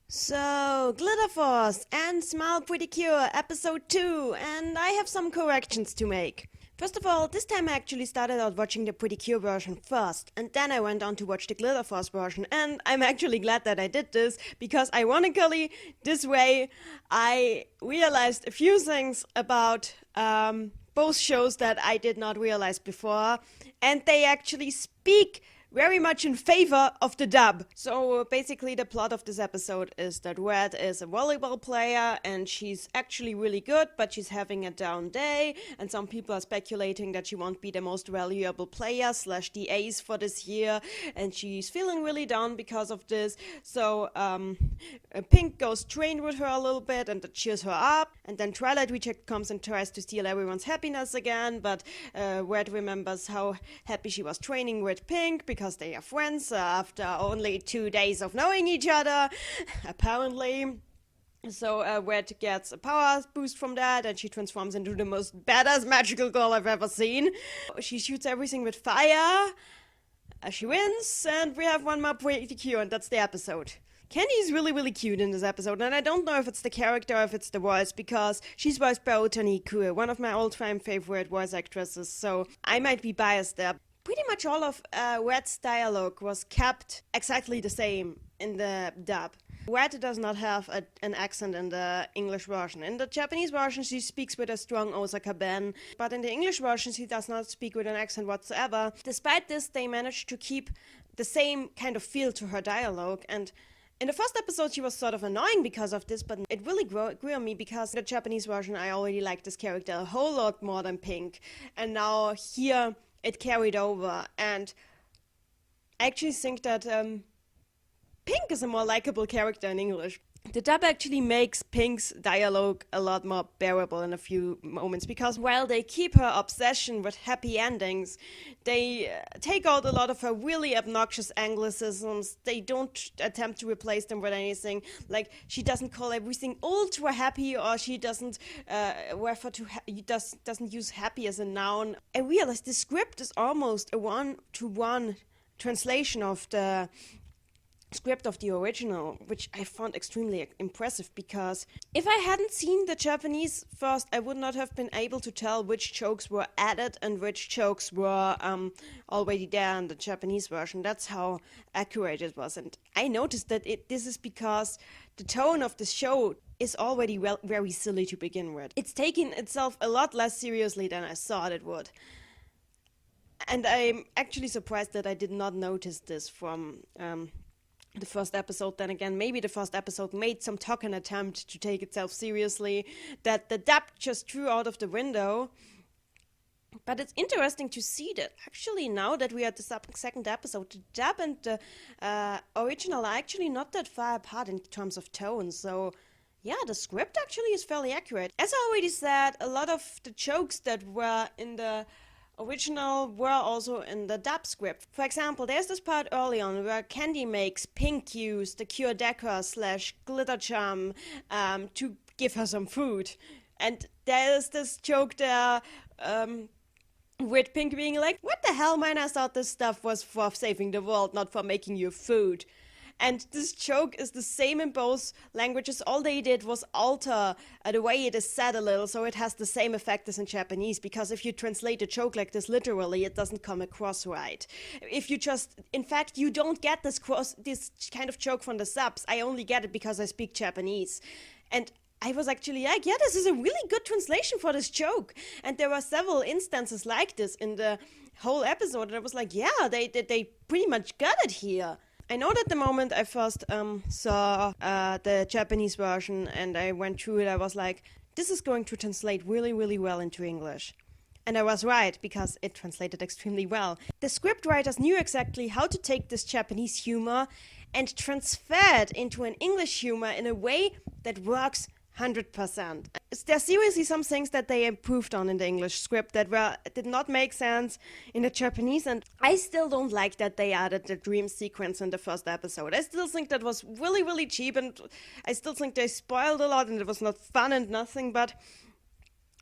So, Glitter Force and Smile PreCure episode 2, and I have some corrections to make. First of all, this time I actually started out watching the PreCure version first, and then I went on to watch the Glitter Force version, and I'm actually glad that I did this, because ironically, this way I realized a few things about both shows that I did not realize before, and they actually speak very much in favor of the dub. So basically the plot of this episode is that Red is a volleyball player and she's actually really good, but she's having a down day, and some people are speculating that she won't be the most valuable player / the ace for this year, and she's feeling really down because of this. So Pink goes train with her a little bit and that cheers her up, and then Twilight Reject comes and tries to steal everyone's happiness again, but Red remembers how happy she was training with Pink because they are friends after only 2 days of knowing each other, apparently. So Red gets a power boost from that, and she transforms into the most badass magical girl I've ever seen. She shoots everything with fire. She wins, and we have one more PreCure, and that's the episode. Candy's really cute in this episode, and I don't know if it's the character or if it's the voice, because she's voiced by Otani Kue, one of my all-time favorite voice actresses, so I might be biased there. Pretty much all of Red's dialogue was kept exactly the same in the dub. Red does not have an accent in the English version. In the Japanese version, she speaks with a strong Osaka ben, but in the English version, she does not speak with an accent whatsoever. Despite this, they managed to keep the same kind of feel to her dialogue, and in the first episode, she was sort of annoying because of this, but it really grew on me because in the Japanese version, I already liked this character a whole lot more than Pink, and now here it carried over, and I actually think that Pink is a more likable character in English. The dub actually makes Pink's dialogue a lot more bearable in a few moments, because while they keep her obsession with happy endings, they take out a lot of her really obnoxious anglicisms. They don't attempt to replace them with anything. Like, she doesn't call everything ultra happy, or she doesn't refer to doesn't use happy as a noun. I realized the script is almost a one-to-one translation of the script of the original, which I found extremely impressive, because if I hadn't seen the Japanese first, I would not have been able to tell which jokes were added and which jokes were already there in the Japanese version. That's how accurate it was, and I noticed that this is because the tone of the show is already very silly to begin with. It's taking itself a lot less seriously than I thought it would. And I'm actually surprised that I did not notice this from the first episode. Then again, maybe the first episode made some token attempt to take itself seriously that the dub just threw out of the window. But it's interesting to see that actually now that we are at the second episode, the dub and the original are actually not that far apart in terms of tone. So yeah, the script actually is fairly accurate. As I already said, a lot of the jokes that were in the original were also in the dub script. For example, there's this part early on where Candy makes Pink use the Cure Decker / Glitter Charm to give her some food. And there's this joke there with Pink being like, "What the hell, man, I thought this stuff was for saving the world, not for making you food." And this joke is the same in both languages. All they did was alter the way it is said a little, so it has the same effect as in Japanese, because if you translate a joke like this literally, it doesn't come across right. If you in fact, you don't get this kind of joke from the subs. I only get it because I speak Japanese. And I was actually like, yeah, this is a really good translation for this joke. And there were several instances like this in the whole episode, and I was like, yeah, they pretty much got it here. I know that the moment I first saw the Japanese version and I went through it, I was like, this is going to translate really well into English. And I was right, because it translated extremely well. The script writers knew exactly how to take this Japanese humor and transfer it into an English humor in a way that works 100%. There's seriously some things that they improved on in the English script that did not make sense in the Japanese, and I still don't like that they added the dream sequence in the first episode. I still think that was really cheap, and I still think they spoiled a lot, and it was not fun and nothing, but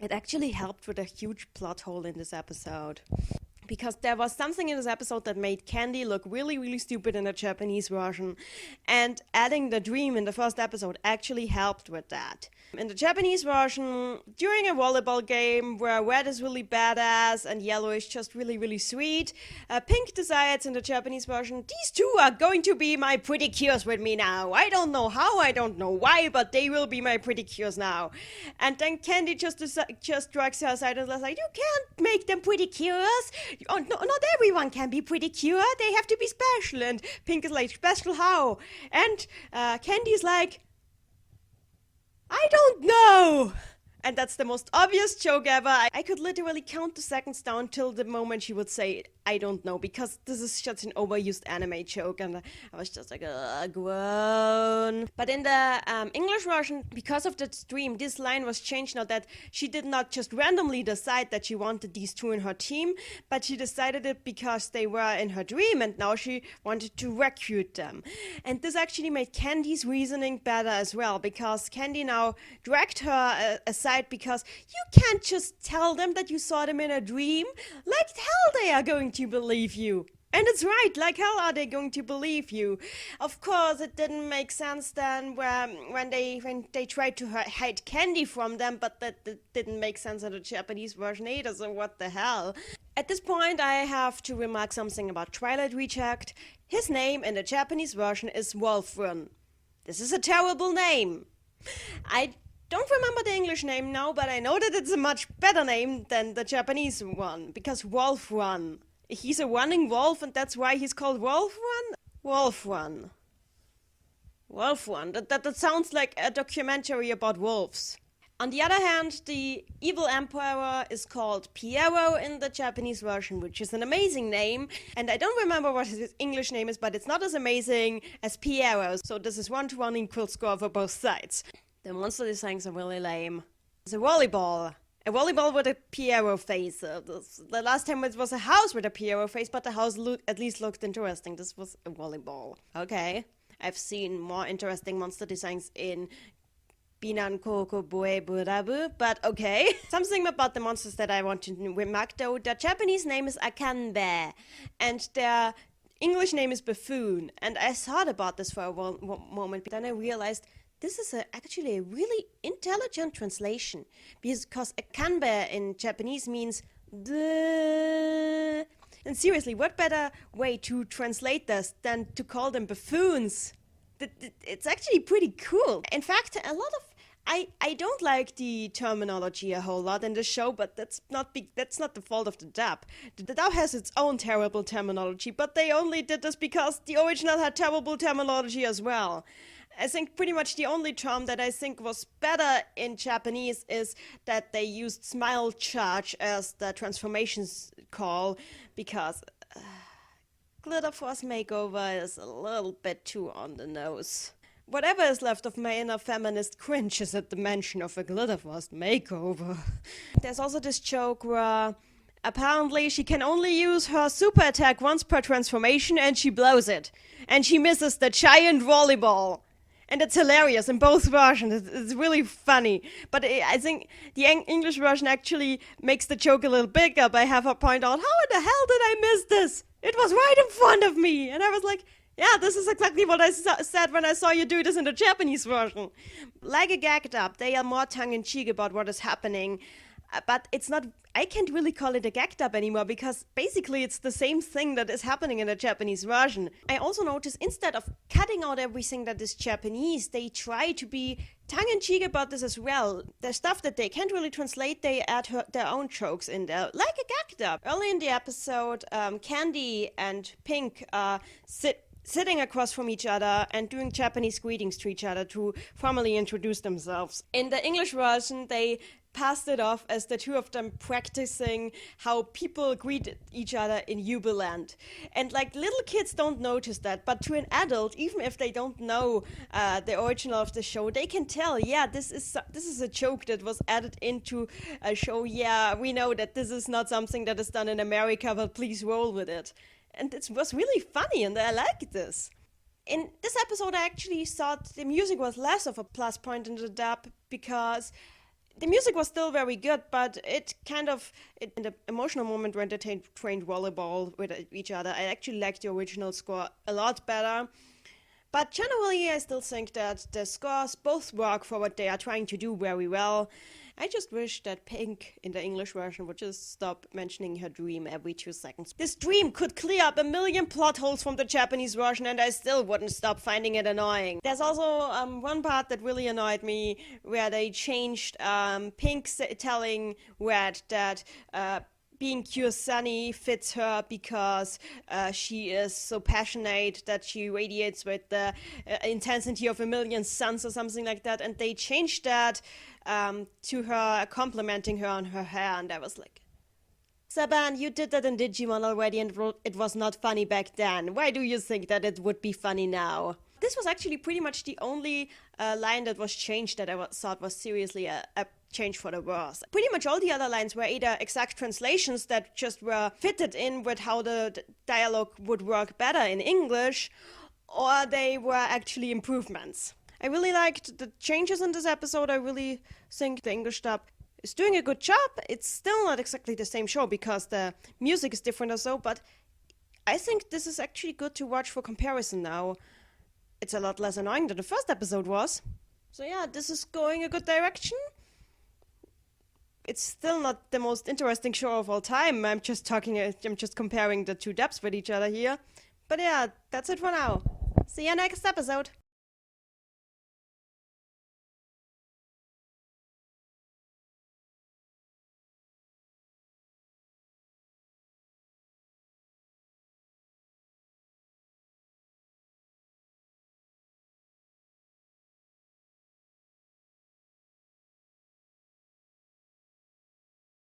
it actually helped with a huge plot hole in this episode. because there was something in this episode that made Candy look really, really stupid in the Japanese version, and adding the dream in the first episode actually helped with that. In the Japanese version, during a volleyball game where red is really badass and yellow is just really, really sweet, Pink decides in the Japanese version, these two are going to be my PreCures with me now. I don't know how, I don't know why, but they will be my PreCures now. And then Candy just drags her aside and is like, you can't make them PreCures. Oh, no, not everyone can be PreCure. They have to be special. And Pink is like, special how? And Candy's like, I don't know! And that's the most obvious joke ever. I could literally count the seconds down till the moment she would say, I don't know, because this is just an overused anime joke, and I was just like, groan. But in the English version, because of the stream, this line was changed now that she did not just randomly decide that she wanted these two in her team, but she decided it because they were in her dream, and now she wanted to recruit them. And this actually made Candy's reasoning better as well, because Candy now dragged her aside because you can't just tell them that you saw them in a dream. Like hell they are going to believe you. And it's right, like hell are they going to believe you. Of course, it didn't make sense then when they tried to hide Candy from them, but that didn't make sense in the Japanese version either, so what the hell. At this point, I have to remark something about Twilight Reject. His name in the Japanese version is Wolfrun. This is a terrible name. I don't remember the English name now, but I know that it's a much better name than the Japanese one, because Wolfrun. He's a running wolf, and that's why he's called Wolfrun? Wolfrun. Wolfrun. That sounds like a documentary about wolves. On the other hand, the evil emperor is called Piero in the Japanese version, which is an amazing name, and I don't remember what his English name is, but it's not as amazing as Piero, so this is 1-to-1 equal score for both sides. The monster designs are really lame. It's a volleyball. A volleyball with a Piero face. The last time it was a house with a Piero face, but the house at least looked interesting. This was a volleyball. Okay. I've seen more interesting monster designs in Binan Koko Boe Burabu, but okay. Something about the monsters that I want to remark though. Their Japanese name is Akanbe, and their English name is Buffoon. And I thought about this for a moment, but then I realized this is actually a really intelligent translation, because Akanbe in Japanese means the. And seriously, what better way to translate this than to call them buffoons? It's actually pretty cool. In fact, a lot of I don't like the terminology a whole lot in the show, but that's not the fault of the dub. The dub has its own terrible terminology, but they only did this because the original had terrible terminology as well. I think pretty much the only term that I think was better in Japanese is that they used smile charge as the transformations call, because Glitter Force Makeover is a little bit too on the nose. Whatever is left of my inner feminist cringes at the mention of a Glitter Force Makeover. There's also this joke where apparently she can only use her super attack once per transformation and she blows it. And she misses the giant volleyball. And it's hilarious in both versions. It's really funny. But I think the English version actually makes the joke a little bigger by having her point out, how in the hell did I miss this? It was right in front of me. And I was like, yeah, this is exactly what I said when I saw you do this in the Japanese version. Like a gag dub, they are more tongue-in-cheek about what is happening. But it's not, I can't really call it a gag dub anymore, because basically it's the same thing that is happening in the Japanese version. I also noticed instead of cutting out everything that is Japanese, they try to be tongue-in-cheek about this as well. The stuff that they can't really translate, they add their own jokes in there, like a gag dub. Early in the episode, Candy and Pink sitting across from each other and doing Japanese greetings to each other to formally introduce themselves. In the English version, they passed it off as the two of them practicing how people greet each other in Jubilant. And like little kids don't notice that, but to an adult, even if they don't know the original of the show, they can tell, yeah, this is a joke that was added into a show. Yeah, we know that this is not something that is done in America, but please roll with it. And it was really funny, and I liked this. In this episode, I actually thought the music was less of a plus point in the dub, because The music was still very good, but it kind of, in the emotional moment when they trained volleyball with each other, I actually liked the original score a lot better. But generally, I still think that the scores both work for what they are trying to do very well. I just wish that Pink in the English version would just stop mentioning her dream every 2 seconds. This dream could clear up a million plot holes from the Japanese version and I still wouldn't stop finding it annoying. There's also one part that really annoyed me where they changed Pink telling Red that being Cure Sunny fits her because she is so passionate that she radiates with the intensity of a million suns or something like that, and they changed that to her complimenting her on her hair, and I was like, Saban, you did that in Digimon already and it was not funny back then. Why do you think that it would be funny now? This was actually pretty much the only line that was changed that I thought was seriously a change for the worse. Pretty much all the other lines were either exact translations that just were fitted in with how the dialogue would work better in English, or they were actually improvements. I really liked the changes in this episode. I really think the English dub is doing a good job. It's still not exactly the same show because the music is different or so, but I think this is actually good to watch for comparison now. It's a lot less annoying than the first episode was. So yeah, this is going a good direction. It's still not the most interesting show of all time. I'm just comparing the two dubs with each other here. But yeah, that's it for now. See you next episode.